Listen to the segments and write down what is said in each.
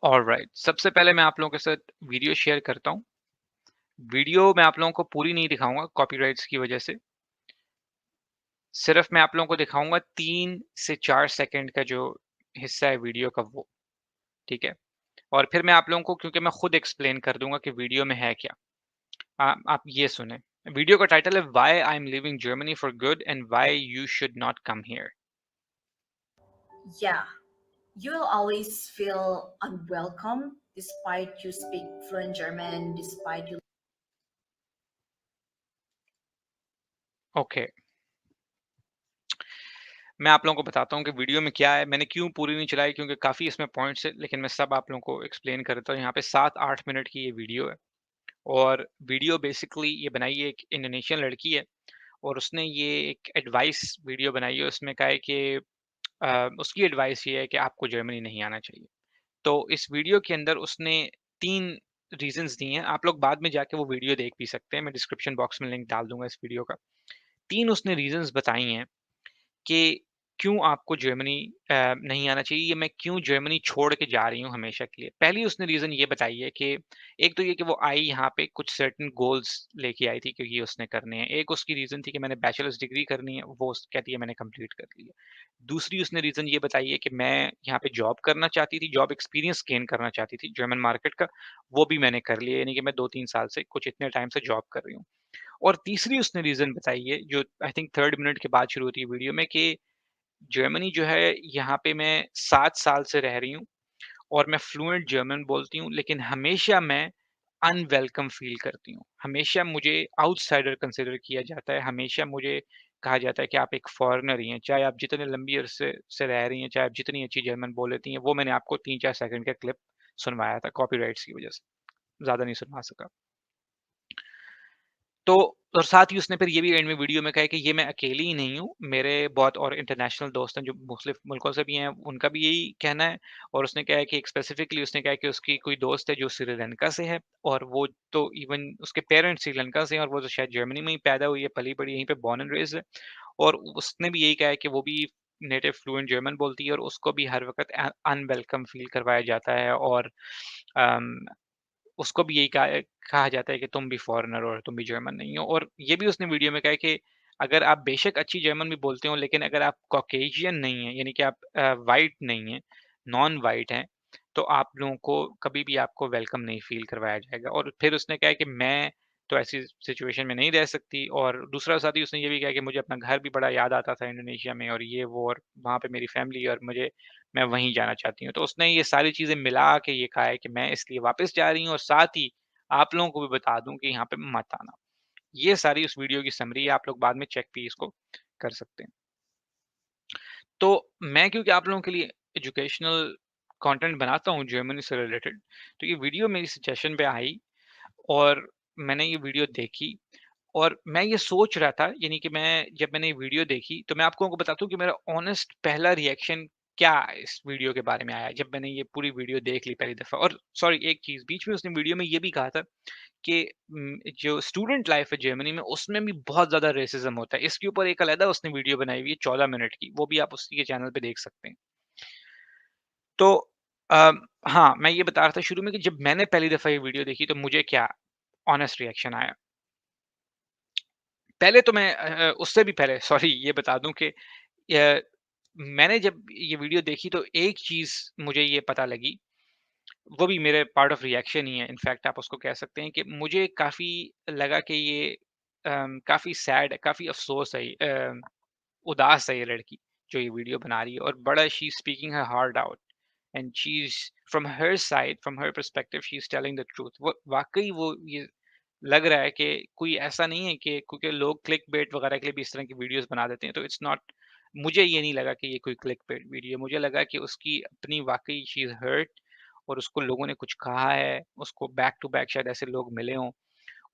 Alright, सबसे पहले मैं आप लोगों के साथ वीडियो शेयर करता हूँ। वीडियो मैं आप लोगों को पूरी नहीं दिखाऊँगा कॉपीराइट्स की वजह से। सिर्फ़ मैं आप लोगों को दिखाऊँगा 3 से 4 सेकंड का जो हिस्सा है वीडियो का वो, ठीक है? और फिर मैं आप लोगों को क्योंकि मैं खुद एक्सप्लेन कर दूँगा कि वीडियो में है क्या। आप ये सुनें। वीडियो का टाइटल है why I am leaving Germany for good and why you should not come here. Yeah, you will always feel unwelcome despite you speak fluent German, despite you. Okay, मैं आप लोगों को बताता हूँ कि वीडियो में क्या है, मैंने क्यों पूरी नहीं चलाई क्योंकि काफ़ी इसमें पॉइंट्स हैं, लेकिन मैं सब आप लोगों को एक्सप्लेन कर देता हूँ। यहाँ पे 7-8 मिनट की ये वीडियो है और वीडियो बेसिकली ये बनाई है एक इंडोनेशियन लड़की है और उसने ये एक एडवाइस वीडियो बनाई है। उसमें कहा है कि उसकी एडवाइस ये है कि आपको जर्मनी नहीं आना चाहिए। तो इस वीडियो के अंदर उसने 3 रीज़न्स दिए हैं। आप लोग बाद में जाके वो वीडियो देख भी सकते हैं। मैं डिस्क्रिप्शन बॉक्स में लिंक डाल दूँगा इस वीडियो का। 3 उसने रीज़न्स बताई हैं कि क्यों आपको जर्मनी नहीं आना चाहिए या मैं क्यों जर्मनी छोड़ के जा रही हूँ हमेशा के लिए। पहली उसने रीज़न ये बताई है कि एक तो ये कि वो आई यहाँ पे कुछ सर्टेन गोल्स लेके आई थी क्योंकि ये उसने करने हैं। एक उसकी रीज़न थी कि मैंने बैचलर्स डिग्री करनी है, वो कहती है मैंने कंप्लीट कर ली है। दूसरी उसने रीज़न ये बताई है कि मैं यहाँ पे जॉब करना चाहती थी, जॉब एक्सपीरियंस गेन करना चाहती थी जर्मन मार्केट का, वो भी मैंने कर लिया, यानी कि मैं 2-3 साल से कुछ इतने टाइम से जॉब कर रही हूँ। और तीसरी उसने रीज़न बताई है जो आई थिंक 3rd मिनट के बाद शुरू होती है वीडियो में कि जर्मनी जो है यहाँ पे मैं 7 साल से रह रही हूँ और मैं फ्लुएंट जर्मन बोलती हूँ, लेकिन हमेशा मैं अनवेलकम फ़ील करती हूँ। हमेशा मुझे आउटसाइडर कंसिडर किया जाता है, हमेशा मुझे कहा जाता है कि आप एक फ़ॉरेनर ही हैं, चाहे आप जितने लंबी अरसे से रह रही हैं, चाहे आप जितनी अच्छी जर्मन बोल लेती हैं। वो मैंने आपको 3-4 सेकंड का क्लिप सुनवाया था कॉपीराइट्स की वज़ह से, ज़्यादा नहीं सुनवा सका। तो और साथ ही उसने फिर ये भी एंड में वीडियो में कहा है कि ये मैं अकेली ही नहीं हूँ, मेरे बहुत और इंटरनेशनल दोस्त हैं जो मुख्तलिफ मुल्कों से भी हैं, उनका भी यही कहना है। और उसने कहा है कि स्पेसिफिकली उसने कहा है कि उसकी कोई दोस्त है जो श्रीलंका से है और वो तो इवन उसके पेरेंट्स श्रीलंका से हैं और वो तो शायद जर्मनी में ही पैदा हुई है, पली-बड़ी यहीं पे बोर्न एंड रेज़्ड है। और उसने भी यही कहा है कि वो भी नेटिव फ्लुएंट जर्मन बोलती है और उसको भी हर वक़्त अनवेलकम फ़ील करवाया जाता है और अम उसको भी यही कहा जाता है कि तुम भी फ़ॉरेनर हो और तुम भी जर्मन नहीं हो। और ये भी उसने वीडियो में कहा है कि अगर आप बेशक अच्छी जर्मन भी बोलते हो लेकिन अगर आप कॉकेशियन नहीं हैं, यानी कि आप व्हाइट नहीं हैं, नॉन व्हाइट हैं, तो आप लोगों को कभी भी आपको वेलकम नहीं फ़ील करवाया जाएगा। और फिर उसने कहा है कि मैं तो ऐसी सिचुएशन में नहीं रह सकती। और दूसरा साथ ही उसने ये भी कहा कि मुझे अपना घर भी बड़ा याद आता था इंडोनेशिया में और ये वो और वहाँ पे मेरी फैमिली और मैं वहीं जाना चाहती हूँ। तो उसने ये सारी चीज़ें मिला के ये कहा है कि मैं इसलिए वापस जा रही हूँ और साथ ही आप लोगों को भी बता दूँ कि यहाँ पे मत आना। ये सारी उस वीडियो की समरी है, आप लोग बाद में चेक भी इसको कर सकते हैं। तो मैं क्योंकि आप लोगों के लिए एजुकेशनल कंटेंट बनाता हूँ जर्मनी से रिलेटेड, तो ये वीडियो मेरी सजेशन पे आई और मैंने ये वीडियो देखी और मैं ये सोच रहा था, यानी कि मैंने ये वीडियो देखी तो मैं आपको बताता हूँ कि मेरा ऑनेस्ट पहला रिएक्शन क्या इस वीडियो के बारे में आया जब मैंने ये पूरी वीडियो देख ली पहली दफ़ा। और सॉरी एक चीज़ बीच में उसने वीडियो में ये भी कहा था कि जो स्टूडेंट लाइफ है जर्मनी में उसमें भी बहुत ज़्यादा रेसिज़्म होता है। इसके ऊपर एक अलग उसने वीडियो बनाई हुई है 14 मिनट की, वो भी आप उसी के चैनल पे देख सकते हैं। तो अ, हाँ, मैं ये बता रहा था शुरू में कि जब मैंने पहली दफ़ा ये वीडियो देखी तो मुझे क्या ऑनेस्ट रिएक्शन आया। पहले तो मैं उससे भी पहले सॉरी ये बता दूँ कि अ, मैंने जब ये वीडियो देखी तो एक चीज़ मुझे ये पता लगी, वो भी मेरे पार्ट ऑफ रिएक्शन ही है इनफैक्ट आप उसको कह सकते हैं कि मुझे काफ़ी लगा कि ये काफ़ी सैड है, काफ़ी अफ़सोस है उदास है ये लड़की, जो ये वीडियो बना रही है और बड़ा she is speaking her heart out and she is from her side, from her perspective she is telling the truth. वो वाक़ई वो ये लग रहा है कि कोई ऐसा नहीं है कि क्योंकि लोग क्लिकबेट वगैरह के लिए भी इस तरह की वीडियोस बना देते हैं तो इट्स नॉट। मुझे ये नहीं लगा कि ये कोई क्लिकबेट वीडियो, मुझे लगा कि उसकी अपनी वाकई शी इज हर्ट और उसको लोगों ने कुछ कहा है, उसको बैक टू बैक शायद ऐसे लोग मिले हों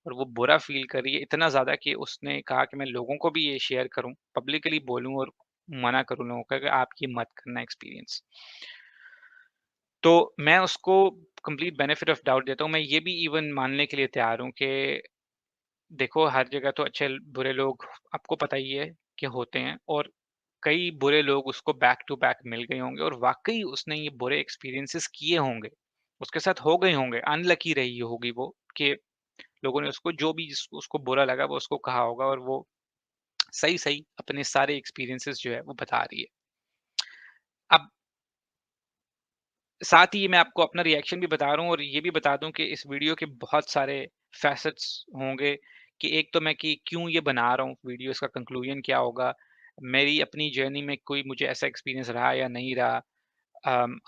और वो बुरा फील कर रही है इतना ज़्यादा कि उसने कहा कि मैं लोगों को भी ये शेयर करूं, पब्लिकली बोलूं और मना करूं लोगों का कि आप ये मत करना एक्सपीरियंस। तो मैं उसको कंप्लीट बेनिफिट ऑफ डाउट देता हूँ। मैं ये भी इवन मानने के लिए तैयार हूँ कि देखो, हर जगह तो अच्छे बुरे लोग आपको पता ही है कि होते हैं और कई बुरे लोग उसको बैक टू बैक मिल गए होंगे और वाक़ई उसने ये बुरे एक्सपीरियंसेस किए होंगे। उसके साथ हो गए होंगे, अनलकी रही होगी वो कि लोगों ने उसको जो भी उसको बुरा लगा वो उसको कहा होगा और वो सही-सही अपने सारे एक्सपीरियंसेस जो है वो बता रही है। अब साथ ही मैं आपको अपना रिएक्शन भी बता रहा हूँ और ये भी बता दूँ कि इस वीडियो के बहुत सारे फ़ैसेट्स होंगे कि एक तो मैं कि क्यों ये बना रहा हूँ वीडियो, इसका कंक्लूजन क्या होगा? मेरी अपनी जर्नी में कोई मुझे ऐसा एक्सपीरियंस रहा या नहीं रहा?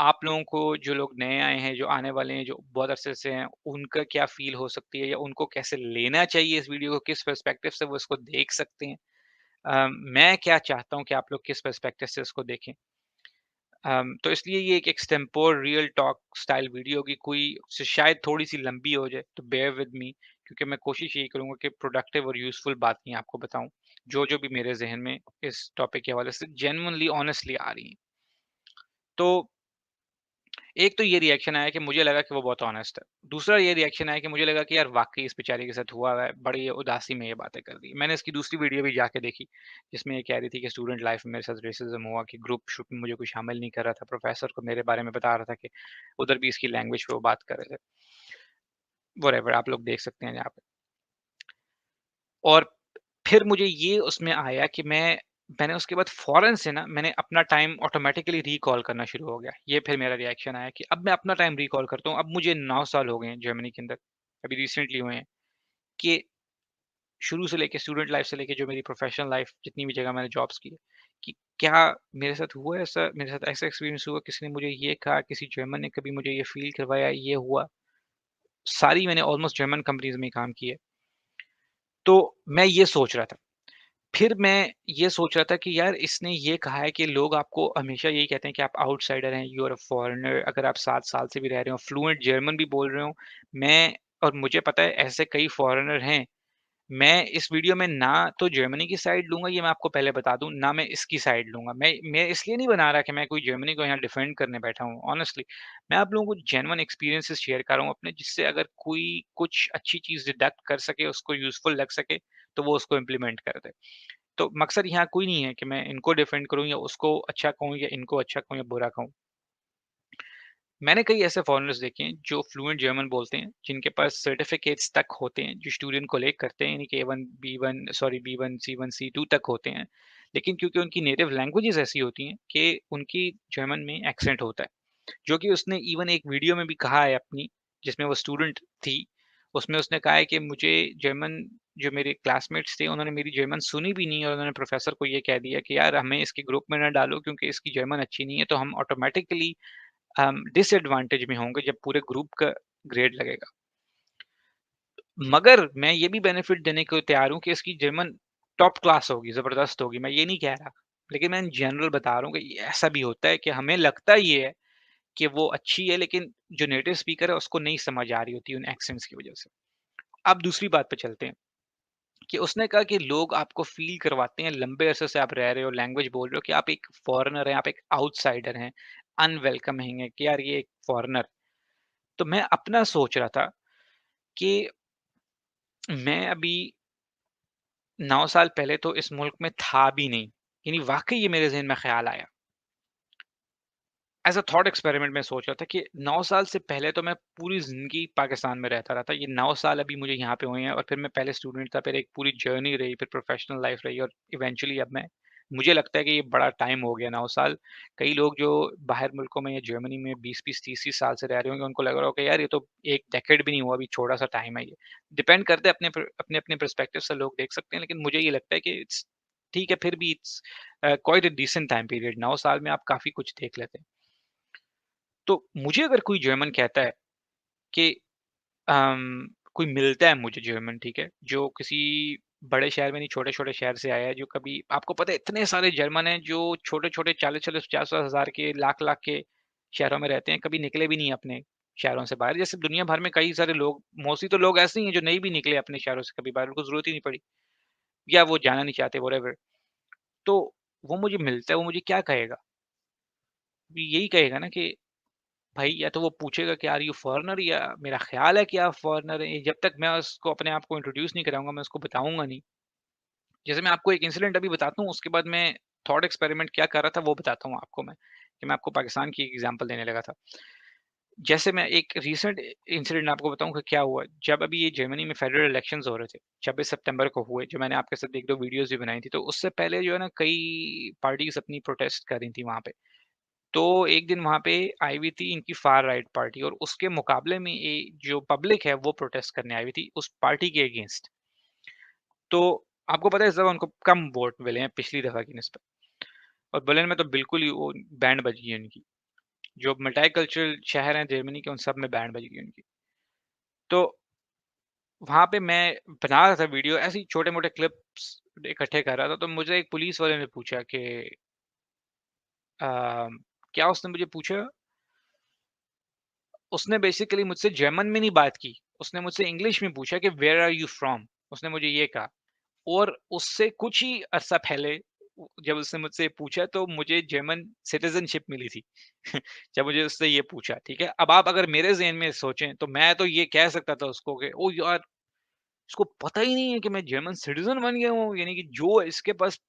आप लोगों को जो लोग नए आए हैं, जो आने वाले हैं, जो बहुत अरसे से हैं, उनका क्या फ़ील हो सकती है या उनको कैसे लेना चाहिए इस वीडियो को, किस पर्सपेक्टिव से वो इसको देख सकते हैं? मैं क्या चाहता हूँ कि आप लोग किस पर्सपेक्टिव से इसको देखें? तो इसलिए ये एक extempore real talk style video होगी, कोई शायद थोड़ी-सी लंबी हो जाए, तो बेयर विद मी क्योंकि मैं कोशिश यही करूँगा कि प्रोडक्टिव और यूज़फुल बातें आपको बताऊँ, जो-जो भी मेरे ज़हन में इस टॉपिक के हवाले से जेन्युइनली ऑनेस्टली आ रही हैं। तो एक तो ये रिएक्शन आया कि मुझे लगा कि वो बहुत ऑनेस्ट है। दूसरा ये रिएक्शन आया कि मुझे लगा कि यार वाक़ई इस बेचारे के साथ हुआ है, बड़ी उदासी में ये बातें कर दी। मैंने इसकी दूसरी वीडियो भी जाके देखी, जिसमें ये कह रही थी कि स्टूडेंट लाइफ़ में मेरे साथ रेसिज़्म हुआ कि ग्रुप शुप में मुझे कोई शामिल नहीं कर रहा था, प्रोफ़ेसर को मेरे बारे में बता रहा था कि उधर भी इसकी लैंग्वेज पे वो बात कर रहे थे। व्हाटएवर आप लोग देख सकते हैं यहाँ पे। और फिर मुझे ये उसमें आया कि मैंने उसके बाद फ़ौरन से ना मैंने अपना टाइम ऑटोमैटिकली रिकॉल करना शुरू हो गया। ये फिर मेरा रिएक्शन आया कि अब मैं अपना टाइम रिकॉल करता हूँ। अब मुझे 9 साल हो गए हैं जर्मनी के अंदर, अभी रिसेंटली हुए हैं, कि शुरू से लेके स्टूडेंट लाइफ़ से लेके जो मेरी प्रोफ़ेशनल लाइफ़ जितनी भी जगह मैंने जॉब्स की है, कि क्या मेरे साथ हुआ ऐसा, मेरे साथ ऐसा एक्सपीरियंस हुआ, किसी ने मुझे ये कहा, किसी जर्मन ने कभी मुझे ये फ़ील करवाया, ये हुआ। सारी मैंने ऑलमोस्ट जर्मन कंपनीज़ में ही काम किया है। तो मैं ये सोच रहा था। फिर मैं ये सोच रहा था कि यार इसने ये कहा है कि लोग आपको हमेशा यही कहते हैं कि आप आउटसाइडर हैं, यू आर अ फॉरेनर, अगर आप 7 साल से भी रह रहे हो, फ्लुएंट जर्मन भी बोल रहे हो, मैं और मुझे पता है ऐसे कई फॉरेनर हैं। मैं इस वीडियो में ना तो जर्मनी की साइड लूँगा, ये मैं आपको पहले बता दूँ, ना मैं इसकी साइड लूँगा। मैं इसलिए नहीं बना रहा कि मैं कोई जर्मनी को यहाँ डिफेंड करने बैठा हूँ, ऑनेस्टली। मैं आप लोगों को जेन्युइन एक्सपीरियंसेस शेयर कर रहा हूँ अपने, जिससे अगर कोई कुछ अच्छी चीज़ डिडक्ट कर सके, उसको यूज़फुल लग सके, तो वो उसको इम्प्लीमेंट कर दे। तो मकसद यहाँ कोई नहीं है कि मैं इनको डिफेंड करूँ या उसको अच्छा कहूँ या इनको अच्छा कहूँ या बुरा कहूँ। मैंने कई ऐसे फॉरेनर्स देखे हैं जो फ्लुएंट जर्मन बोलते हैं, जिनके पास सर्टिफिकेट्स तक होते हैं, जो स्टूडेंट को लेक करते हैं, यानी कि A1, B1 sorry B1, C1, C2 तक होते हैं। लेकिन क्योंकि उनकी नेटिव लैंग्वेजेज़ ऐसी होती हैं कि उनकी जर्मन में एक्सेंट होता है। जो कि उसने इवन एक वीडियो में भी कहा है अपनी, जिसमें वो स्टूडेंट थी। उसमें उसने कहा है कि मुझे जर्मन जो मेरे क्लासमेट्स थे, उन्होंने मेरी जर्मन सुनी भी नहीं और उन्होंने प्रोफ़ेसर को ये कह दिया कि यार हमें इसके ग्रुप में ना डालो क्योंकि इसकी जर्मन अच्छी नहीं है, तो हम ऑटोमैटिकली डिसएडवांटेज में होंगे जब पूरे ग्रुप का ग्रेड लगेगा। मगर मैं ये भी बेनिफिट देने को तैयार हूँ कि इसकी जर्मन टॉप क्लास होगी, ज़बरदस्त होगी, मैं ये नहीं कह रहा। लेकिन मैं इन जनरल बता रहा हूँ कि ये ऐसा भी होता है कि हमें लगता ये है कि वो अच्छी है, लेकिन जो नेटिव स्पीकर है उसको नहीं समझ आ रही होती उन एक्सेंट्स की वज़ह से। अब दूसरी बात पे चलते हैं कि उसने कहा कि लोग आपको फ़ील करवाते हैं, लंबे अरसे से आप रह रहे हो, लैंग्वेज बोल रहे हो कि आप एक फ़ॉरेनर हैं, आप एक आउटसाइडर हैं, अनवेलकमिंग है कि यार ये एक फ़ॉरेनर। तो मैं अपना सोच रहा था कि मैं अभी 9 साल पहले तो इस मुल्क में था भी नहीं। यानी वाक़ई ये मेरे ज़हन में ख़्याल आया। एज़ अ थॉट एक्सपेरिमेंट मैं सोच रहा था कि 9 साल से पहले तो मैं पूरी ज़िंदगी पाकिस्तान में रहता रहा था। ये 9 साल अभी मुझे यहाँ पे हुए हैं और फिर मैं पहले स्टूडेंट था, फिर एक पूरी जर्नी रही, फिर प्रोफ़ेशनल लाइफ़ रही और इवेंचुअली अब मैं मुझे लगता है कि ये बड़ा टाइम हो गया 9 साल। कई लोग जो बाहर मुल्कों में या जर्मनी में 20-20, 30-30 साल से रह रहे होंगे, उनको लग रहा होगा यार ये तो 1 डेकेड भी नहीं हुआ, अभी छोटा-सा टाइम है ये। डिपेंड करता है अपने पर्सपेक्टिव से लोग देख सकते हैं, लेकिन मुझे ये लगता है कि इट्स ठीक है, फिर भी it's quite a decent time period. 9 साल में आप काफ़ी कुछ देख लेते हैं। तो मुझे अगर कोई जर्मन कहता है कि कोई मिलता है मुझे जर्मन, ठीक है, जो किसी बड़े शहर में नहीं, छोटे-छोटे शहर से आया है, जो कभी आपको पता है इतने सारे जर्मन हैं जो छोटे-छोटे 40-40, 50-50 हज़ार के, लाख-लाख के शहरों में रहते हैं, कभी निकले भी नहीं अपने शहरों से बाहर। जैसे दुनिया भर में कई सारे लोग, मोस्टली तो लोग ऐसे ही हैं जो नहीं भी निकले अपने शहरों से कभी बाहर, उनको ज़रूरत ही नहीं पड़ी या वो जाना नहीं चाहते, व्हाटएवर। तो वो मुझे मिलता है, वो मुझे क्या कहेगा? यही कहेगा ना कि भाई या तो वो पूछेगा कि आर यू फॉरेनर, या मेरा ख्याल है कि आप फॉरेनर हैं। जब तक मैं उसको अपने आप को इंट्रोड्यूस नहीं कराऊँगा, मैं उसको बताऊँगा नहीं। जैसे मैं आपको एक इंसिडेंट अभी बताता हूँ, उसके बाद मैं थॉट एक्सपेरिमेंट क्या कर रहा था वो बताता हूँ आपको मैं, कि मैं आपको पाकिस्तान की एग्ज़ाम्पल देने लगा था। जैसे मैं एक रीसेंट इंसिडेंट आपको बताऊँ कि क्या हुआ, जब अभी ये जर्मनी में फेडरल इलेक्शंस हो रहे थे, 26 सितंबर को हुए, जो मैंने आपके साथ 1-2 वीडियोज़ भी बनाई थी, तो उससे पहले जो है ना कई पार्टीज़ अपनी प्रोटेस्ट कर रही थी वहाँ पे। तो एक दिन वहाँ पे आई हुई थी इनकी फार राइट पार्टी और उसके मुकाबले में ये जो पब्लिक है वो प्रोटेस्ट करने आई हुई थी उस पार्टी के अगेंस्ट। तो आपको पता है इस दफ़ा उनको कम वोट मिले हैं पिछली दफ़ा की निस्बत और बर्लिन में तो बिल्कुल ही वो बैंड बज गई है उनकी। जो मल्टीकल्चरल शहर हैं जर्मनी के उन सब में बैंड बज गई उनकी। तो वहाँ पे मैं बना रहा था वीडियो ऐसे ही छोटे-मोटे क्लिप्स इकट्ठे कर रहा था तो मुझे एक पुलिस वाले ने पूछा कि अ, क्या उसने मुझे पूछा उसने बेसिकली मुझसे जर्मन में नहीं बात की, उसने मुझसे इंग्लिश में पूछा कि वेयर आर यू फ्रॉम? उसने मुझे ये कहा और उससे कुछ ही अरसा पहले जब उसने मुझसे पूछा तो मुझे जर्मन सिटीज़नशिप मिली थी। जब मुझे उससे ये पूछा, ठीक है? अब आप अगर मेरे ज़हन में सोचें तो मैं तो ये कह सकता था उसको कि ओह यार! इसको पता ही नहीं है कि मैं जर्मन सिटीज़न बन गया हूँ, यानी कि जो इसके पास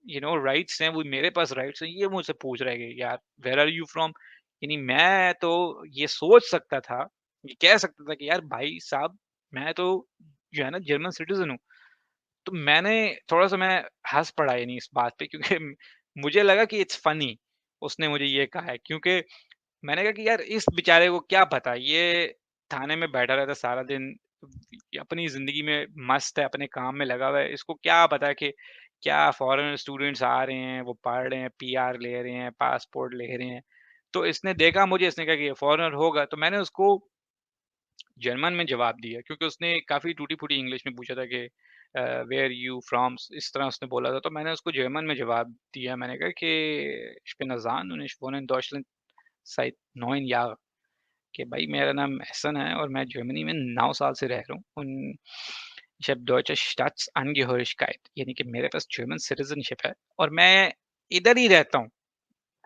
राइट्स हैं वो मेरे पास राइट्स हैं, ये मुझसे पूछ रहा है कि यार वेयर आर यू फ्रॉम? यानी मैं तो ये सोच सकता था, ये कह सकता था कि यार भाई साहब मैं तो जो है ना जर्मन सिटीज़न हूँ। तो मैंने थोड़ा-सा मैं हँस पड़ा यानी इस बात पे क्योंकि मुझे लगा कि इट्स फ़नी उसने मुझे ये कहा है क्योंकि मैंने कहा कि यार इस बेचारे को क्या पता, ये थाने में बैठा रहता है सारा दिन, अपनी ज़िंदगी में मस्त है, अपने काम में लगा हुआ है, इसको क्या पता कि क्या फ़ॉरेन स्टूडेंट्स आ रहे हैं, वो पढ़ रहे हैं, पीआर ले रहे हैं, पासपोर्ट ले रहे हैं। तो इसने देखा मुझे, इसने कहा कि ये फ़ॉरेनर होगा, तो मैंने उसको जर्मन में जवाब दिया क्योंकि उसने काफ़ी टूटी-फूटी इंग्लिश में पूछा था कि वेयर यू फ्रॉम इस तरह उसने बोला था, तो मैंने उसको जर्मन में जवाब दिया। मैंने कहा कि ich bin Hasan und ich wohne in Deutschland seit 9 Jahren कि भाई मेरा नाम एहसन है और मैं जर्मनी में 9 साल से रह रहा हूँ und ich habe deutsche Staatsangehörigkeit यानी कि मेरे पास जर्मन सिटीज़नशिप है और मैं इधर ही रहता हूँ,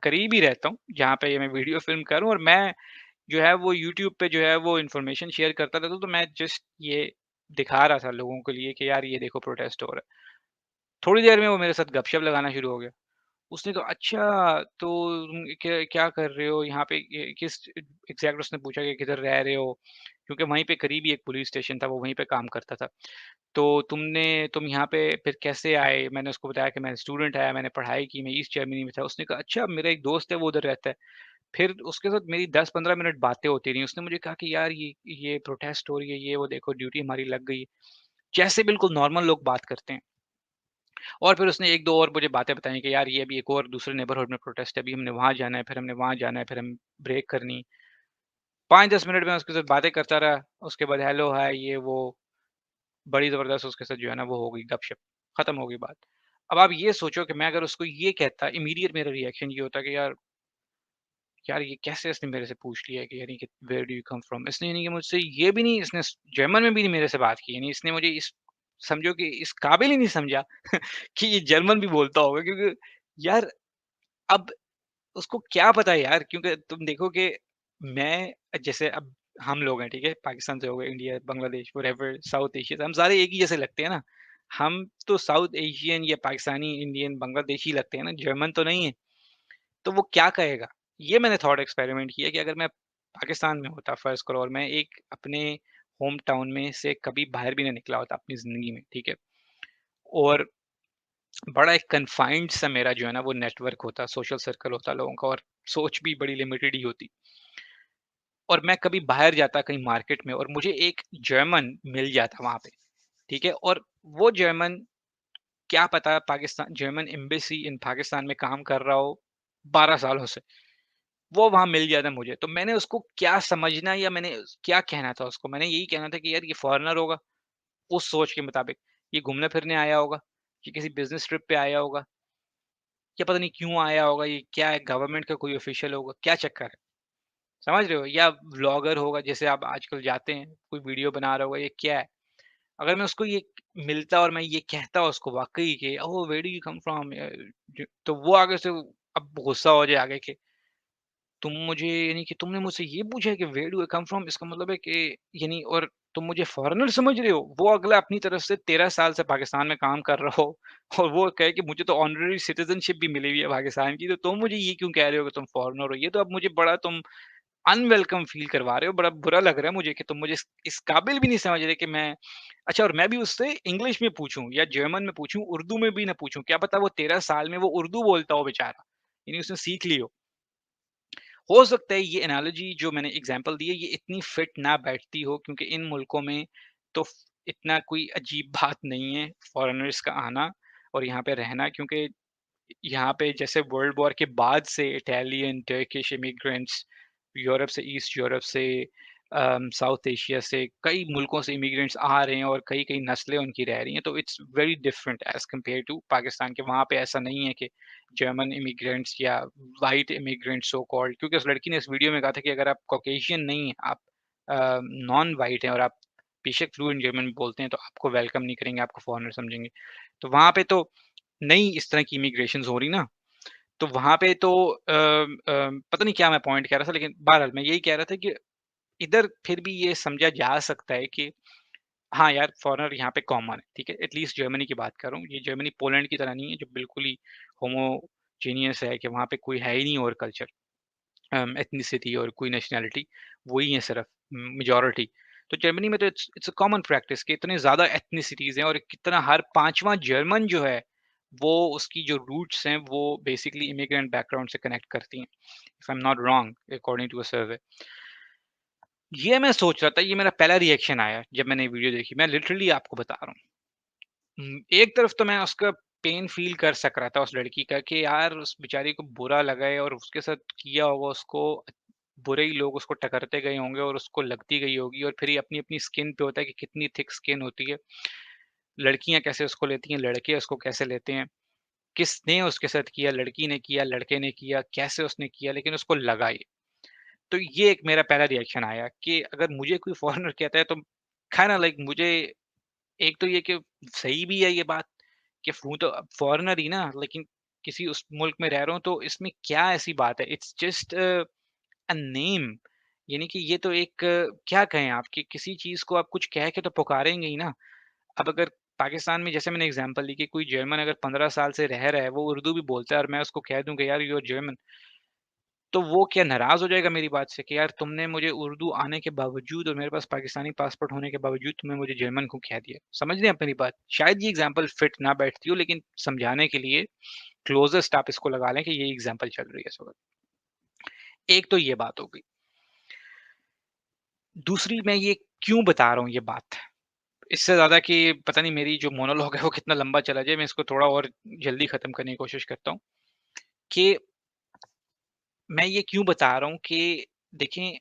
करीब ही रहता हूँ, जहाँ पे ये मैं वीडियो फ़िल्म कर रहा हूँ और मैं जो है वो यूट्यूब पे जो है वो इन्फॉर्मेशन शेयर करता रहता हूँ, तो मैं जस्ट ये दिखा रहा था लोगों के लिए कि यार ये देखो प्रोटेस्ट हो रहा है। थोड़ी देर में वो मेरे साथ गपशप लगाना शुरू हो गया। उसने कहा अच्छा तो तुम क्या क्या कर रहे हो यहाँ पे किस एग्जैक्ट उसने पूछा कि किधर रह रहे हो? क्योंकि वहीं पे करीब ही एक पुलिस स्टेशन था, वो वहीं पे काम करता था। तो तुम यहाँ पे फिर कैसे आए? मैंने उसको बताया कि मैं स्टूडेंट आया, मैंने पढ़ाई की, मैं ईस्ट जर्मनी में था। उसने कहा अच्छा मेरा एक दोस्त है वो उधर रहता है। फिर उसके साथ मेरी 10-15 मिनट बातें होती रहीं। उसने मुझे कहा कि यार ये प्रोटेस्ट हो रही है, ये वो देखो ड्यूटी हमारी लग गई। जैसे बिल्कुल नॉर्मल लोग बात करते हैं। और फिर उसने 1-2 और मुझे बातें बताई कि यार ये अभी एक और दूसरे नेबरहुड में प्रोटेस्ट है, अभी हमने वहाँ जाना है, फिर हमने वहाँ जाना है, फिर हम ब्रेक करनी। 5-10 मिनट में उसके साथ बातें करता रहा, उसके बाद हेलो, हाय, ये वो, बड़ी ज़बरदस्त उसके साथ जो है ना वो हो गई गपशप, खत्म हो गई बात। अब आप ये सोचो कि मैं अगर उसको ये कहता, इमीडिएट मेरा रिएक्शन ये होता कि यार यार ये कैसे इसने मेरे से पूछ लिया कि यानी कि where do you come from? इसने यानी कि मुझसे ये भी नहीं, इसने जर्मन में भी नहीं मेरे से बात की, यानी इसने मुझे इस समझो कि इस काबिल ही नहीं समझा कि ये जर्मन भी बोलता होगा क्योंकि यार अब उसको क्या पता है यार, क्योंकि तुम देखो कि मैं जैसे अब हम लोग हैं, ठीक है? पाकिस्तान से हो गए, India, Bangladesh, wherever south Asia से हम सारे एक ही जैसे लगते हैं ना। हम तो साउथ एशियन या पाकिस्तानी, इंडियन, बांग्लादेशी लगते हैं ना, जर्मन तो नहीं है। तो वो क्या कहेगा? ये मैंने थॉट एक्सपेरिमेंट किया कि अगर मैं पाकिस्तान में होता फ़र्ज़ करो और मैं एक अपने होम टाउन में से कभी बाहर भी ना निकला होता अपनी ज़िंदगी में, ठीक है? और बड़ा एक कन्फाइंड सा मेरा जो है ना वो नेटवर्क होता, सोशल सर्कल होता लोगों का और सोच भी बड़ी लिमिटेड ही होती। और मैं कभी बाहर जाता कहीं मार्केट में और मुझे एक जर्मन मिल जाता वहाँ पे, ठीक है? और वो जर्मन क्या पता Pakistan German embassy in Pakistan में काम कर रहा हो 12 सालों से। वो वहाँ मिल गया था मुझे, तो मैंने उसको क्या समझना या मैंने क्या कहना था उसको? मैंने यही कहना था कि यार ये फ़ॉरेनर होगा, उस सोच के मुताबिक। ये घूमने-फिरने आया होगा, ये किसी बिज़नेस ट्रिप पे आया होगा, या पता नहीं क्यों आया होगा, ये क्या है गवर्नमेंट का कोई ऑफ़िशियल होगा, क्या चक्कर है? समझ रहे हो? या व्लॉगर होगा जैसे आप आजकल जाते हैं, कोई वीडियो बना रहा होगा, ये क्या है? अगर मैं उसको ये मिलता और मैं ये कहता उसको वाक़ई कि oh! Where do you come from? ज तो वो आगे से अब गुस्सा हो जाए आगे के तुम मुझे यानी कि तुमने मुझसे ये पूछा है कि where do I come from, इसका मतलब है कि यानी और तुम मुझे फॉरेनर समझ रहे हो? वो अगला अपनी तरफ से 13 साल से पाकिस्तान में काम कर रहा हो और वो कहे कि मुझे तो ऑनररी सिटीज़नशिप भी मिली हुई है पाकिस्तान की, तो तुम मुझे ये क्यों कह रहे हो कि तुम फॉरेनर हो? ये तो अब मुझे बड़ा तुम अनवेलकम फ़ील करवा रहे हो, बड़ा बुरा लग रहा है मुझे कि तुम मुझे इस काबिल भी नहीं समझ रहे कि मैं अच्छा, और मैं भी उससे इंग्लिश में पूछूँ या जर्मन में पूछूँ, उर्दू में भी ना पूछूँ, क्या पता वो 13 साल में वो उर्दू बोलता हो बेचारा, यानी उसने सीख ली हो। हो सकता है ये एनालॉजी जो मैंने एग्ज़ाम्पल दी है, ये इतनी फिट ना बैठती हो क्योंकि इन मुल्कों में तो इतना कोई अजीब बात नहीं है फ़ॉरेनर्स का आना और यहाँ पे रहना, क्योंकि यहाँ पे जैसे वर्ल्ड वॉर के बाद से इटालियन, टर्किश इमिग्रेंट्स, यूरोप से, ईस्ट यूरोप से, साउथ एशिया से, कई मुल्कों से इमिग्रेंट्स आ रहे हैं और कई-कई नस्लें उनकी रह रही हैं, तो it's very different as compare to Pakistan के। वहाँ पे ऐसा नहीं है कि जर्मन इमिग्रेंट्स या व्हाइट इमिग्रेंट्स सो कॉल्ड, क्योंकि उस लड़की ने इस वीडियो में कहा था कि अगर आप कॉकेशियन नहीं हैं, आप नॉन व्हाइट हैं और आप बेशक फ्लुएंट जर्मन बोलते हैं, तो आपको वेलकम नहीं करेंगे, आपको फॉरेनर समझेंगे। तो वहाँ पे तो नई इस तरह की इमिग्रेशंस हो रही ना, तो वहाँ पे तो पता नहीं क्या मैं पॉइंट कह रहा था, लेकिन बहरहाल मैं यही कह रहा था कि इधर फिर भी ये समझा जा सकता है कि हाँ यार, फॉरेनर यहाँ पे कॉमन है, ठीक है? एटलीस्ट जर्मनी की बात कर रहा हूँ। ये जर्मनी पोलैंड की तरह नहीं है, जो बिल्कुल ही होमोजेनियस है कि वहाँ पे कोई है ही नहीं और कल्चर, एथनिसिटी और कोई नेशनैलिटी, वही है सिर्फ मेजॉरिटी। तो जर्मनी में तो it's it's a common practice कि इतने ज़्यादा एथनिसिटीज़ हैं और कितना हर 5वाँ जर्मन जो है, वो उसकी जो रूट्स हैं, वो बेसिकली इमिग्रेंट बैकग्राउंड से कनेक्ट करती हैं। If I am not wrong according to a survey. ये मैं सोच रहा था, ये मेरा पहला रिएक्शन आया जब मैंने वीडियो देखी। मैं लिटरली आपको बता रहा हूँ। एक तरफ तो मैं उसका पेन फ़ील कर सक रहा था उस लड़की का कि यार उस बेचारी को बुरा लगा है और उसके साथ किया होगा उसको, बुरे ही लोग उसको टकरते गए होंगे और उसको लगती गई होगी, और फिर ये अपनी-अपनी स्किन पे होता है कि कितनी थिक स्किन होती है। लड़कियाँ कैसे उसको लेती हैं, लड़के उसको कैसे लेते हैं, किसने उसके साथ किया, लड़की ने किया, लड़के ने किया, कैसे उसने किया, लेकिन उसको लगा ये। तो ये एक मेरा पहला रिएक्शन आया कि अगर मुझे कोई फ़ॉरेनर कहता है तो काइंडा लाइक मुझे एक तो ये कि सही भी है ये बात कि हूँ तो फ़ॉरेनर ही ना, लेकिन किसी उस मुल्क में रह रहा हूँ, तो इसमें क्या ऐसी बात है? इट्स जस्ट अ नेम, यानी कि ये तो एक क्या कहें आप कि किसी चीज़ को आप कुछ कह के तो पुकारेंगे ही ना। अब अगर पाकिस्तान में जैसे मैंने एग्ज़ाम्पल ली कि कोई जर्मन अगर 15 साल से रह रहा है, वो उर्दू भी बोलता है और मैं उसको कह दूँ कि यार यू आर जर्मन, तो वो क्या नाराज़ हो जाएगा मेरी बात से कि यार तुमने मुझे उर्दू आने के बावजूद और मेरे पास पाकिस्तानी पासपोर्ट होने के बावजूद तुमने मुझे जर्मन क्यों कह दिया? समझ रहे हैं आप मेरी बात? शायद ये एग्ज़ाम्पल फिट ना बैठती हो, लेकिन समझाने के लिए क्लोज़ेस्ट आप इसको लगा लें कि ये एग्ज़ाम्पल चल रही है इस वक़्त। एक तो ये बात हो गई। दूसरी, मैं ये क्यों बता रहा हूँ ये बात? इससे ज़्यादा कि पता नहीं मेरी जो मोनोलॉग है वो कितना लंबा चला जाए, मैं इसको थोड़ा और जल्दी ख़त्म करने की कोशिश करता हूँ कि मैं ये क्यों बता रहा हूँ कि देखें,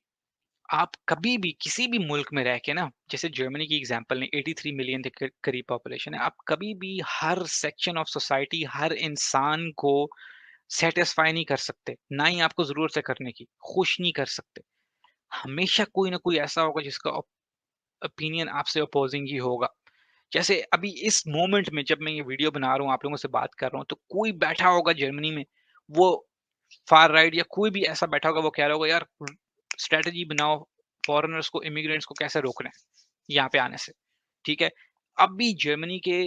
आप कभी भी किसी भी मुल्क में रह के ना, जैसे जर्मनी की एग्जांपल लें, 83 मिलियन के करीब पॉपुलेशन है, आप कभी भी हर सेक्शन ऑफ सोसाइटी, हर इंसान को सैटिस्फाई नहीं कर सकते, ना ही आपको ज़रूरत है करने की, खुश नहीं कर सकते। हमेशा कोई ना कोई ऐसा होगा जिसका ओपिनियन आपसे अपोज़िंग ही होगा। जैसे अभी इस मोमेंट में जब मैं ये वीडियो बना रहा हूँ, आप लोगों से बात कर रहा हूँ, तो कोई बैठा होगा जर्मनी में, वो फार राइट या कोई भी ऐसा बैठा होगा, वो कह रहा होगा यार स्ट्रैटेजी बनाओ, फॉरेनर्स को, इमिग्रेंट्स को कैसे रोकना है यहाँ पे आने से, ठीक है? अभी जर्मनी के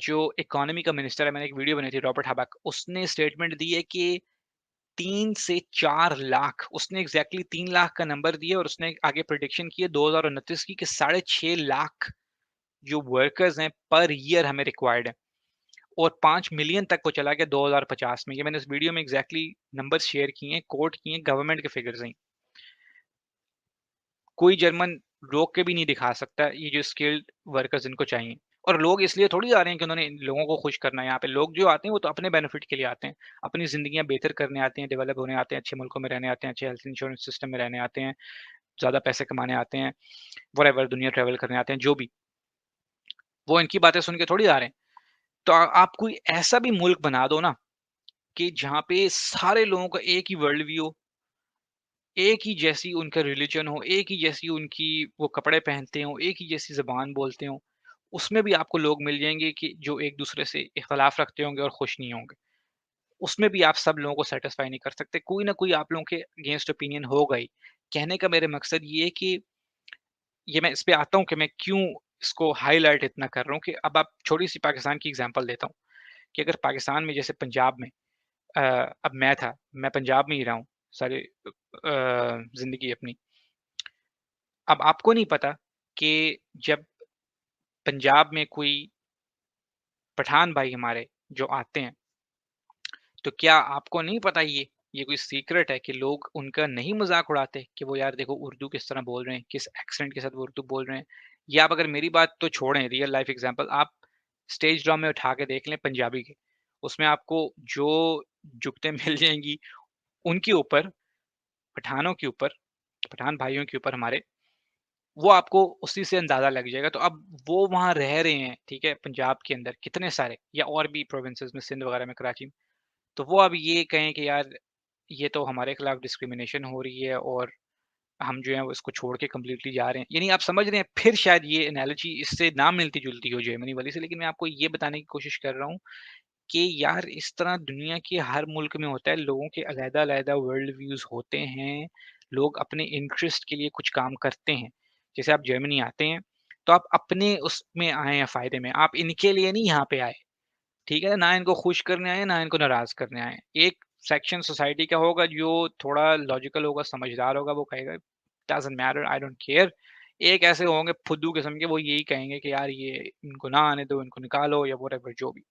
जो इकोनॉमी का मिनिस्टर है, मैंने एक वीडियो बनाई थी, रॉबर्ट हाबक, उसने स्टेटमेंट दी है कि 3 से 4 लाख, उसने एग्ज़ैक्टली 3 लाख का नंबर दिया और उसने आगे प्रेडिक्शन की है 2029 की कि 6.5 लाख जो वर्कर्स हैं पर ईयर हमें रिक्वायर्ड है, और 5 मिलियन तक वो चला गया 2050 में। ये मैंने इस वीडियो में एग्ज़ैक्टली नंबर्स शेयर किए हैं, कोट किए हैं, गवर्नमेंट के फिगर्स हैं। कोई जर्मन रोक के भी नहीं दिखा सकता ये जो स्किल्ड वर्कर्स इनको चाहिए। और लोग इसलिए थोड़ी आ रहे हैं कि उन्होंने इन लोगों को खुश करना है यहाँ पे। लोग जो आते हैं वो तो अपने बेनिफिट के लिए आते हैं, अपनी ज़िंदगियाँ बेहतर करने आते हैं, डेवलप होने आते हैं, अच्छे मुल्कों में रहने आते हैं, अच्छे हेल्थ इंश्योरेंस सिस्टम में रहने आते हैं, ज़्यादा पैसे कमाने आते हैं, व्हाटएवर, दुनिया ट्रैवल करने आते हैं, जो भी। वो इनकी बातें सुन के थोड़ी आ रहे हैं। तो आप कोई ऐसा भी मुल्क बना दो ना कि जहाँ पे सारे लोगों का एक ही वर्ल्ड व्यू हो, एक ही जैसी उनका रिलिजन हो, एक ही जैसी उनकी वो कपड़े पहनते हों, एक ही जैसी ज़बान बोलते हों, उसमें भी आपको लोग मिल जाएँगे कि जो एक-दूसरे से इख्तिलाफ़ रखते होंगे और खुश नहीं होंगे। उसमें भी आप सब लोगों को सैटिस्फाई नहीं कर सकते, कोई ना कोई आप लोगों के अगेंस्ट ओपिनियन होगा ही। कहने का मेरा मकसद ये है कि ये मैं इस पे आता हूँ कि मैं क्यों इसको हाइलाइट इतना कर रहा हूँ कि अब आप छोटी-सी पाकिस्तान की एग्ज़ाम्पल देता हूँ, कि अगर पाकिस्तान में जैसे पंजाब में अब मैं पंजाब में ही रहा हूँ। सारे ज़िंदगी अपनी। अब आपको नहीं पता कि जब पंजाब में कोई पठान भाई हमारे जो आते हैं, तो क्या आपको नहीं पता ये कोई सीक्रेट है कि लोग उनका नहीं मज़ाक उड़ाते कि वो यार देखो उर्दू किस तरह बोल रहे हैं, किस एक्सेंट के साथ वो उर्दू बोल रहे हैं। या आप अगर मेरी बात तो छोड़ें रियल लाइफ़ एग्ज़ाम्पल आप स्टेज ड्रामे उठा के देख लें पंजाबी के, उसमें आपको जो जुगतें मिल जाएँगी उनके ऊपर, पठानों के ऊपर, पठान भाइयों के ऊपर हमारे, वो आपको उसी से अंदाज़ा लग जाएगा। तो अब वो वहाँ रह रहे हैं, ठीक है? पंजाब के अंदर कितने सारे या और भी प्रोविंसेस में सिंध वगैरह में, कराची में। तो वो अब ये कहें कि यार ये तो हमारे खिलाफ डिस्क्रिमिनेशन हो रही है और हम जो है वो इसको छोड़ के कंप्लीटली जा रहे हैं। यानी आप समझ रहे हैं फिर शायद ये एनालॉजी इससे ना मिलती-जुलती हो जर्मनी वाली से, लेकिन मैं आपको ये बताने की कोशिश कर रहा हूँ कि यार इस तरह दुनिया के हर मुल्क में होता है, लोगों के अलग-अलग वर्ल्ड व्यूज़ होते हैं, लोग अपने इंटरेस्ट के लिए कुछ काम करते हैं। जैसे आप जर्मनी आते हैं, तो आप अपने उसमें आए हैं फ़ायदे में, आप इनके लिए नहीं यहाँ पे आए, ठीक है? ना इनको खुश करने आए हैं, ना इनको नाराज़ करने आए हैं। एक सेक्शन सोसाइटी का होगा जो थोड़ा लॉजिकल होगा, समझदार होगा, वो कहेगा doesn't matter, I don't care. एक ऐसे होंगे फुद्दू किस्म के, वो यही कहेंगे कि यार ये इनको ना आने दो, इनको निकालो या व्हाटएवर जो भी।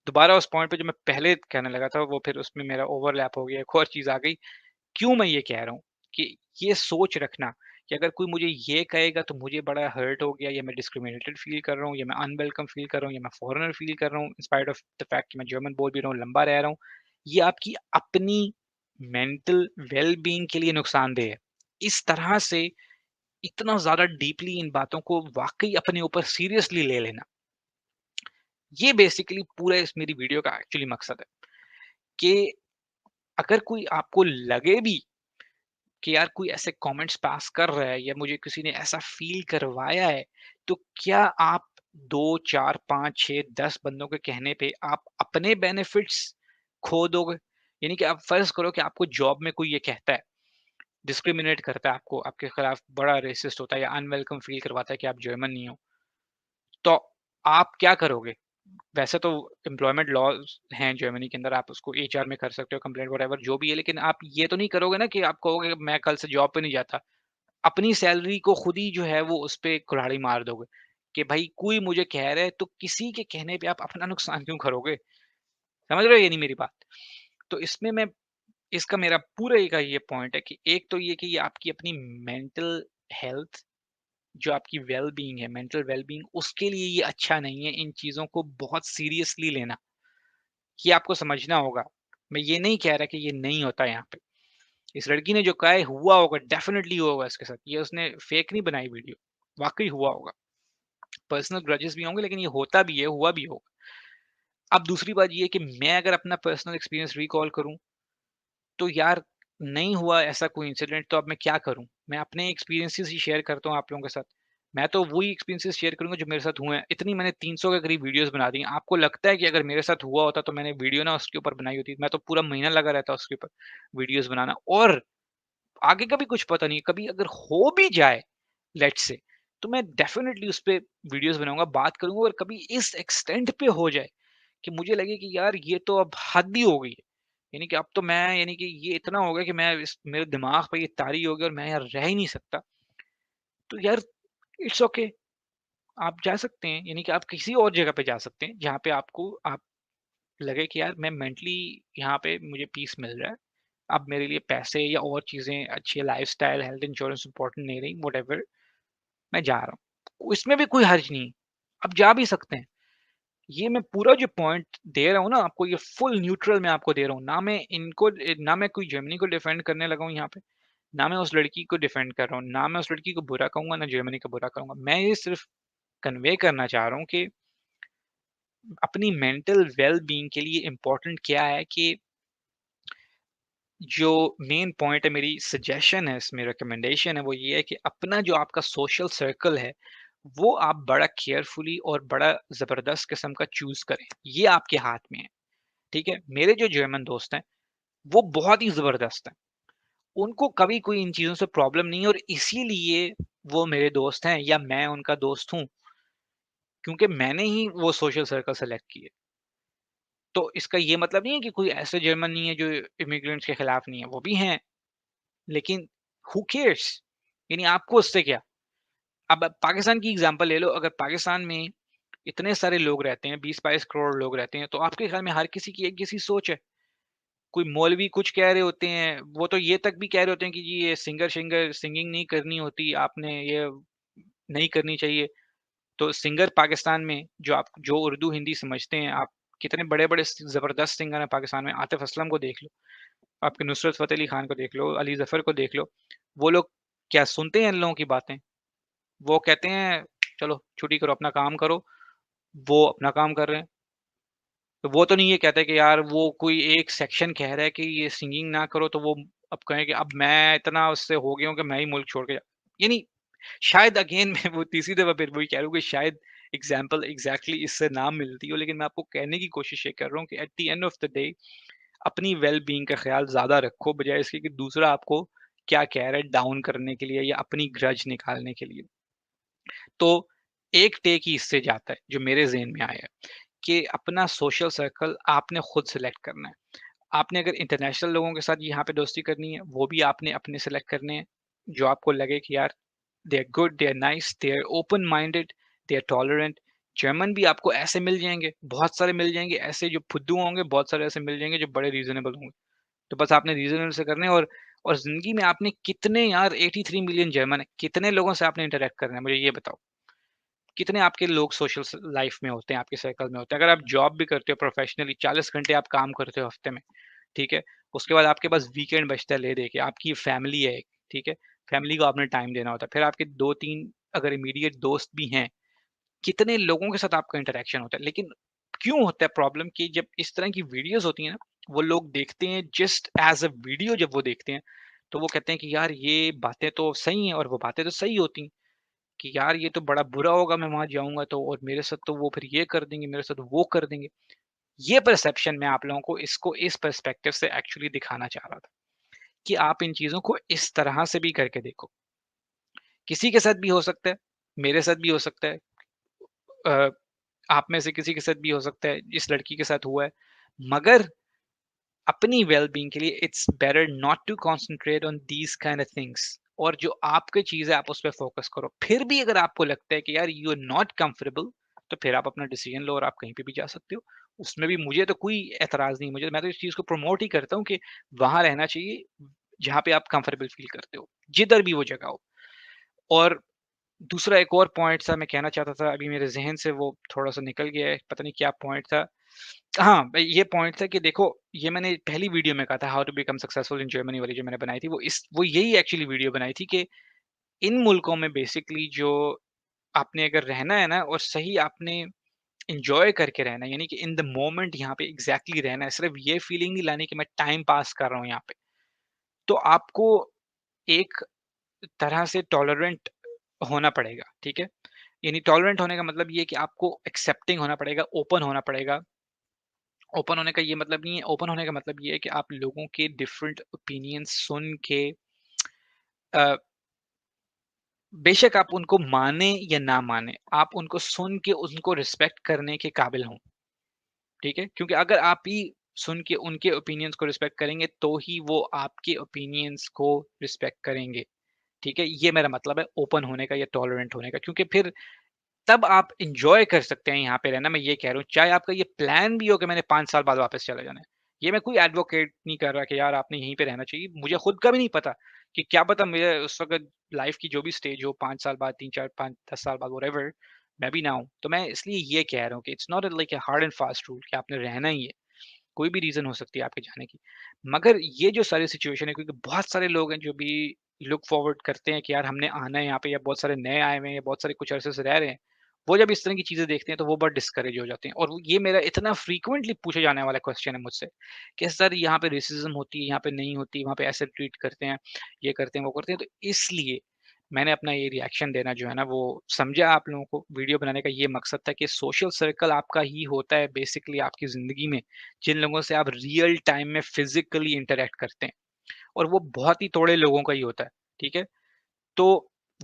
दोबारा उस पॉइंट पे जो मैं पहले कहने लगा था, वो फिर उसमें मेरा ओवरलैप हो गया, एक और चीज़ आ गई। क्यों मैं ये कह रहा हूँ कि ये सोच रखना कि अगर कोई मुझे ये कहेगा तो मुझे बड़ा हर्ट हो गया, या मैं डिस्क्रिमिनेटेड फ़ील कर रहा हूँ, या मैं अनवेलकम फ़ील कर रहा हूँ, या मैं फ़ॉरेनर फ़ील कर रहा हूँ, in spite of the fact कि मैं जर्मन बोल भी रहा हूँ, लंबा रह रहा हूँ। ये आपकी अपनी मेंटल वेल बीइंग के लिए नुकसानदेह है। इस तरह से इतना ज़्यादा डीपली इन बातों को वाक़ई अपने ऊपर सीरियसली ले लेना, ये बेसिकली पूरा इस मेरी वीडियो का एक्चुअली मकसद है कि अगर कोई आपको लगे भी कि यार कोई ऐसे कमेंट्स पास कर रहा है या मुझे किसी ने ऐसा फ़ील करवाया है, तो क्या आप 2, 4, 5, 6, 10 बंदों के कहने पे आप अपने बेनिफिट्स खो दोगे? यानी कि आप फ़र्ज़ करो कि आपको जॉब में कोई ये कहता है, डिस्क्रिमिनेट करता है आपको, आपके खिलाफ बड़ा रेसिस्ट होता है या अनवेलकम फ़ील करवाता है कि आप जर्मन नहीं हो, तो आप क्या करोगे? वैसे तो एम्प्लॉयमेंट लॉज़ हैं जर्मनी के अंदर, आप उसको एचआर में कर सकते हो कंप्लेंट व्हाटएवर जो भी है, लेकिन आप ये तो नहीं करोगे ना कि आप कहोगे मैं कल से जॉब पे नहीं जाता। अपनी सैलरी को खुद ही जो है वो उसपे कुल्हाड़ी मार दोगे कि भाई कोई मुझे कह रहा है तो किसी के कहने पे आप अपना नुकसान क्यों करोगे? समझ रहे हो या नहीं मेरी बात? तो इसमें मैं इसका मेरा पूरे का ये पॉइंट है कि एक तो ये कि ये आपकी अपनी मेंटल हेल्थ, जो आपकी वेल बीइंग है, मेंटल वेल बीइंग, उसके लिए ये अच्छा नहीं है इन चीज़ों को बहुत सीरियसली लेना। ये आपको समझना होगा। मैं ये नहीं कह रहा कि ये नहीं होता यहाँ पे। इस लड़की ने जो कहा है हुआ होगा, डेफ़िनिटली हुआ होगा इसके साथ। ये उसने फेक नहीं बनाई वीडियो, वाक़ई हुआ होगा। पर्सनल ग्रजेस भी होंगे लेकिन ये होता भी है, हुआ भी होगा। अब दूसरी बात ये है कि मैं अगर अपना पर्सनल एक्सपीरियंस रिकॉल करूँ, तो यार नहीं हुआ ऐसा कोई इंसिडेंट तो अब मैं क्या करूँ? मैं अपने एक्सपीरियंसेस ही शेयर करता हूँ आप लोगों के साथ। मैं तो वही एक्सपीरियंसेस शेयर करूँगा जो मेरे साथ हुए हैं। इतनी मैंने 300 के करीब वीडियोज़ बना दी हैं। आपको लगता है कि अगर मेरे साथ हुआ होता तो मैंने वीडियो ना उसके ऊपर बनाई होती। मैं तो पूरा महीना लगा रहता उसके ऊपर वीडियोज़ बनाना, और आगे का भी कुछ पता नहीं, कभी अगर हो भी जाए लेट्स से, तो मैं डेफ़िनिटली उस पे वीडियोज़ बनाऊँगा, बात करूँगा, और कभी इस एक्सटेंट पे हो जाए कि मुझे लगे कि यार ये तो अब हद ही हो गई है। यानी कि अब तो मैं, यानी कि ये इतना हो गया कि मैं इस मेरे दिमाग पे ये तारी हो गई और मैं यार रह ही नहीं सकता। तो यार इट्स ओके, आप जा सकते हैं, यानी कि आप किसी और जगह पे जा सकते हैं जहाँ पे आपको आप लगे कि यार मैं मेंटली यहाँ पे मुझे पीस मिल रहा है। अब मेरे लिए पैसे या और चीज़ें अच्छी लाइफ़स्टाइल, हेल्थ इंश्योरेंस इम्पोर्टेंट नहीं रही, व्हाटएवर, मैं जा रहा हूँ। इसमें भी कोई हर्ज नहीं है। आप जा भी सकते हैं। ये मैं पूरा जो पॉइंट दे रहा हूँ ना आपको, ये फुल न्यूट्रल मैं आपको दे रहा हूँ। ना मैं कोई जर्मनी को डिफेंड करने लगा हूँ यहाँ पे, ना मैं उस लड़की को डिफेंड कर रहा हूँ, ना मैं उस लड़की को बुरा कहूँगा, ना जर्मनी को बुरा कहूँगा। मैं ये सिर्फ़ कन्वे करना चाह रहा हूँ कि अपनी मेंटल वेल बीइंग के लिए इम्पोर्टेंट क्या है, कि जो मेन पॉइंट है, मेरी सजेशन है, इसमें रिकमेंडेशन है, वो ये है कि अपना जो आपका सोशल सर्कल है, वो आप बड़ा केयरफुली और बड़ा ज़बरदस्त किस्म का चूज़ करें। ये आपके हाथ में है, ठीक है? मेरे जो जर्मन दोस्त हैं, वो बहुत ही ज़बरदस्त हैं। उनको कभी कोई इन चीज़ों से प्रॉब्लम नहीं है, और इसीलिए वो मेरे दोस्त हैं या मैं उनका दोस्त हूँ, क्योंकि मैंने ही वो सोशल सर्कल सेलेक्ट किए। तो इसका ये मतलब नहीं है कि कोई ऐसे जर्मन नहीं है जो इमिग्रेंट्स के खिलाफ नहीं है, वो भी हैं, लेकिन हू केयर्स? यानी आपको उससे क्या? अब पाकिस्तान की एग्ज़ाम्पल ले लो, अगर पाकिस्तान में इतने सारे लोग रहते हैं, 20-22 करोड़ लोग रहते हैं, तो आपके ख़्याल में हर किसी की एक जैसी सोच है? कोई मौलवी कुछ कह रहे होते हैं, वो तो ये तक भी कह रहे होते हैं कि जी ये सिंगर सिंगिंग नहीं करनी होती, आपने ये नहीं करनी चाहिए। तो सिंगर पाकिस्तान में जो उर्दू, हिंदी समझते हैं, आप कितने बड़े-बड़े ज़बरदस्त सिंगर हैं पाकिस्तान में, आतिफ़ असलम को देख लो, आपके नुसरत फ़तेह अली खान को देख लो, अली ज़फ़र को देख लो। वो लोग क्या सुनते हैं इन लोगों की बातें? वो कहते हैं, "चलो छुट्टी करो, अपना काम करो।" वो अपना काम कर रहे हैं। तो वो तो नहीं ये कहते कि यार वो कोई एक सेक्शन कह रहा है कि ये सिंगिंग ना करो, तो वो अब कहें कि अब मैं इतना उससे हो गया हूँ कि मैं ही मुल्क छोड़ के जा यानी शायद अगेन मैं वो तीसरी दफ़ा फिर वही कह रहा हूँ कि शायद एग्ज़ाम्पल एग्ज़ैक्टली इससे ना मिलती हो, लेकिन मैं आपको कहने की कोशिश ये कर रहा हूँ कि at the end of the day अपनी वेल बीइंग का ख़्याल ज़्यादा रखो, बजाए इसके कि दूसरा आपको क्या कह रहा है डाउन करने के लिए या अपनी ग्रज निकालने के लिए। तो एक टेक ही इससे जाता है, जो मेरे ज़हन में आया है, कि अपना सोशल सर्कल आपने खुद सेलेक्ट करना है। आपने अगर इंटरनेशनल लोगों के साथ यहाँ पे दोस्ती करनी है, वो भी आपने अपने सेलेक्ट करने हैं, जो आपको लगे कि यार they are good, they are nice, they are open minded, they are tolerant. German भी आपको ऐसे मिल जाएँगे, बहुत सारे मिल जाएँगे, ऐसे जो फुद्दू होंगे, बहुत सारे ऐसे मिल जाएँगे जो बड़े रीज़नेबल होंगे। तो बस आपने रीज़नेबल से करने हैं और ज़िंदगी में आपने कितने यार 83 मिलियन जर्मन है, कितने लोगों से आपने इंटरैक्ट करना है, मुझे ये बताओ? कितने आपके लोग सोशल लाइफ में होते हैं, आपके सर्कल में होते हैं? अगर आप जॉब भी करते हो प्रोफेशनली 40 घंटे आप काम करते हो हफ्ते में, ठीक है? उसके बाद आपके पास वीकेंड बचता है ले-दे के, आपकी फैमिली है एक, ठीक है? फैमिली को आपने टाइम देना होता है। फिर आपके 2-3 अगर इमीडिएट दोस्त भी हैं, कितने लोगों के साथ आपका इंटरैक्शन होता है। लेकिन क्यों होता है प्रॉब्लम कि जब इस तरह की वीडियोज़ होती हैं ना, वो लोग देखते हैं जस्ट एज़ अ वीडियो जब वो देखते हैं, तो वो कहते हैं कि यार ये बातें तो सही हैं और वो बातें तो सही होती हैं। कि यार ये तो बड़ा बुरा होगा मैं वहाँ जाऊँगा तो और मेरे साथ तो वो फिर ये कर देंगे, मेरे साथ वो कर देंगे। ये परसेप्शन मैं आप लोगों को इसको इस पर्सपेक्टिव से एक्चुअली दिखाना चाह रहा था, कि आप इन चीज़ों को इस तरह से भी करके देखो। किसी के साथ भी हो सकता है, मेरे साथ भी हो सकता है, अ, आप में से किसी के साथ भी हो सकता है, जिस लड़की के साथ हुआ है। मगर अपनी वेल बीइंग के लिए it's better not to concentrate on these kind of things और जो आपकी चीज़ है आप उस पे फ़ोकस करो। फिर भी अगर आपको लगता है कि यार यू आर नॉट कंफर्टेबल तो फिर आप अपना डिसीजन लो और आप कहीं पे भी जा सकते हो। उसमें भी मुझे तो कोई एतराज़ नहीं, मुझे मैं तो इस चीज़ को प्रमोट ही करता हूँ कि वहाँ रहना चाहिए, जहाँ पे आप कंफर्टेबल फ़ील करते हो, जिधर भी वो जगह हो। और दूसरा एक और पॉइंट था मैं कहना चाहता था, अभी मेरे ज़हन से वो थोड़ा-सा निकल गया है, पता नहीं क्या पॉइंट था। हाँ, ये पॉइंट था कि देखो, ये मैंने पहली वीडियो में कहा था how to become successful in Germany वाली जो मैंने बनाई थी, वो यही एक्चुअली वीडियो बनाई थी कि इन मुल्कों में बेसिकली जो आपने अगर रहना है ना और सही आपने एन्जॉय करके रहना है, यानी कि इन द मोमेंट यहाँ पे एग्ज़ैक्टली रहना है, सिर्फ़ ये फीलिंग नहीं लानी कि मैं टाइम पास कर रहा हूँ यहाँ पे। तो आपको एक तरह से टॉलरेंट होना पड़ेगा, ठीक है? यानी टॉलरेंट होने का मतलब ये है कि आपको एक्सेप्टिंग होना पड़ेगा, ओपन होना पड़ेगा। ओपन होने का ये मतलब नहीं है, ओपन होने का मतलब ये है कि आप लोगों के डिफरेंट ओपिनियंस सुन के अ, बेशक आप उनको माने या ना माने, आप उनको सुन के उनको रिस्पेक्ट करने के काबिल हों, ठीक है? क्योंकि अगर आप ही सुन के उनके ओपिनियंस को रिस्पेक्ट करेंगे, तो ही वो आपके ओपिनियंस को रिस्पेक्ट करेंगे, ठीक है? ये मेरा मतलब है ओपन होने का या टॉलरेंट होने का, क्योंकि फिर तब आप एन्जॉय कर सकते हैं यहाँ पे रहना, मैं ये कह रहा हूँ। चाहे आपका ये प्लान भी हो कि मैंने 5 साल बाद वापस चला जाना है। ये मैं कोई एडवोकेट नहीं कर रहा कि यार आपने यहीं पे रहना चाहिए। मुझे खुद का भी नहीं पता कि क्या पता मुझे उस वक़्त लाइफ़ की जो भी स्टेज हो 5 साल बाद, 3, 4, 5, 10 साल बाद व्हाटएवर मैं भी ना हूँ। तो मैं इसलिए ये कह रहा हूँ कि it's not like a hard and fast rule कि आपने रहना ही है। कोई भी रीज़न हो सकती है आपके जाने की। मगर ये जो सारी सिचुएशन है, क्योंकि बहुत सारे लोग हैं जो भी लुक फॉरवर्ड करते हैं कि यार हमने आना है यहाँ पे, या बहुत सारे नए आए हुए हैं, या बहुत सारे कुछ अरसे से रह रहे हैं। वो जब इस तरह की चीज़ें देखते हैं तो वो बहुत डिस्करेज हो जाते हैं, और ये मेरा इतना फ्रीक्वेंटली पूछे जाने वाला क्वेश्चन है मुझसे कि सर यहाँ पे रेसिज़्म होती है, यहाँ पे नहीं होती, वहाँ पे ऐसे ट्रीट करते हैं, ये करते हैं, वो करते हैं। तो इसलिए मैंने अपना ये रिएक्शन देना जो है ना वो समझा, आप लोगों को वीडियो बनाने का ये मकसद था कि सोशल सर्कल आपका ही होता है बेसिकली आपकी ज़िंदगी में, जिन लोगों से आप रियल टाइम में फिज़िकली इंटरैक्ट करते हैं, और वो बहुत ही थोड़े लोगों का ही होता है, ठीक है? तो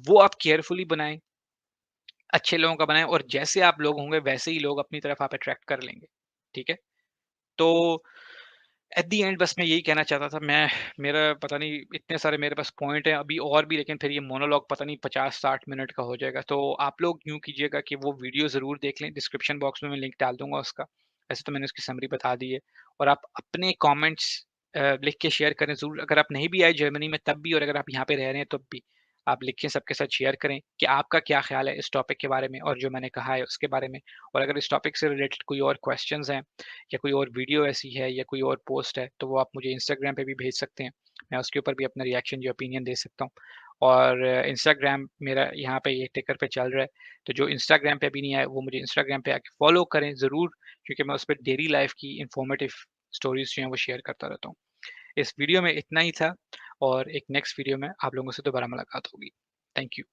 वो आप केयरफुली बनाएँ, अच्छे लोगों का बनाएँ, और जैसे आप लोग होंगे वैसे ही लोग अपनी तरफ आप अट्रैक्ट कर लेंगे, ठीक है? तो एट द एंड बस मैं यही कहना चाहता था। मेरा पता नहीं इतने सारे मेरे पास पॉइंट हैं अभी और भी, लेकिन फिर ये मोनोलॉग पता नहीं 50-60 मिनट का हो जाएगा। तो आप लोग यूँ कीजिएगा कि वो वीडियो ज़रूर देख लें, डिस्क्रिप्शन बॉक्स में मैं लिंक डाल दूँगा उसका। वैसे तो मैंने उसकी समरी बता दी है, और आप अपने कमेंट्स लिख के शेयर करें ज़रूर। अगर आप नहीं भी आए जर्मनी में तब भी, और अगर आप यहाँ पे रह रहे हैं तब भी, आप लिखें, सबके साथ शेयर करें कि आपका क्या ख़्याल है इस टॉपिक के बारे में और जो मैंने कहा है उसके बारे में। और अगर इस टॉपिक से रिलेटेड कोई और क्वेश्चंस हैं या कोई और वीडियो ऐसी है या कोई और पोस्ट है, तो वो आप मुझे इंस्टाग्राम पे भी भेज सकते हैं। मैं उसके ऊपर भी अपना रिएक्शन या ओपिनियन दे सकता हूँ। और इंस्टाग्राम मेरा यहाँ पे ये टिकर पे चल रहा है, तो जो इंस्टाग्राम पे अभी नहीं आया वो मुझे इंस्टाग्राम पे आके फॉलो करें ज़रूर, क्योंकि मैं उस पे डेली लाइफ़ की इन्फॉर्मेटिव स्टोरीज़ जो हैं वो शेयर करता रहता हूँ। इस वीडियो में इतना ही था, और एक नेक्स्ट वीडियो में आप लोगों से दोबारा मुलाकात होगी। Thank you.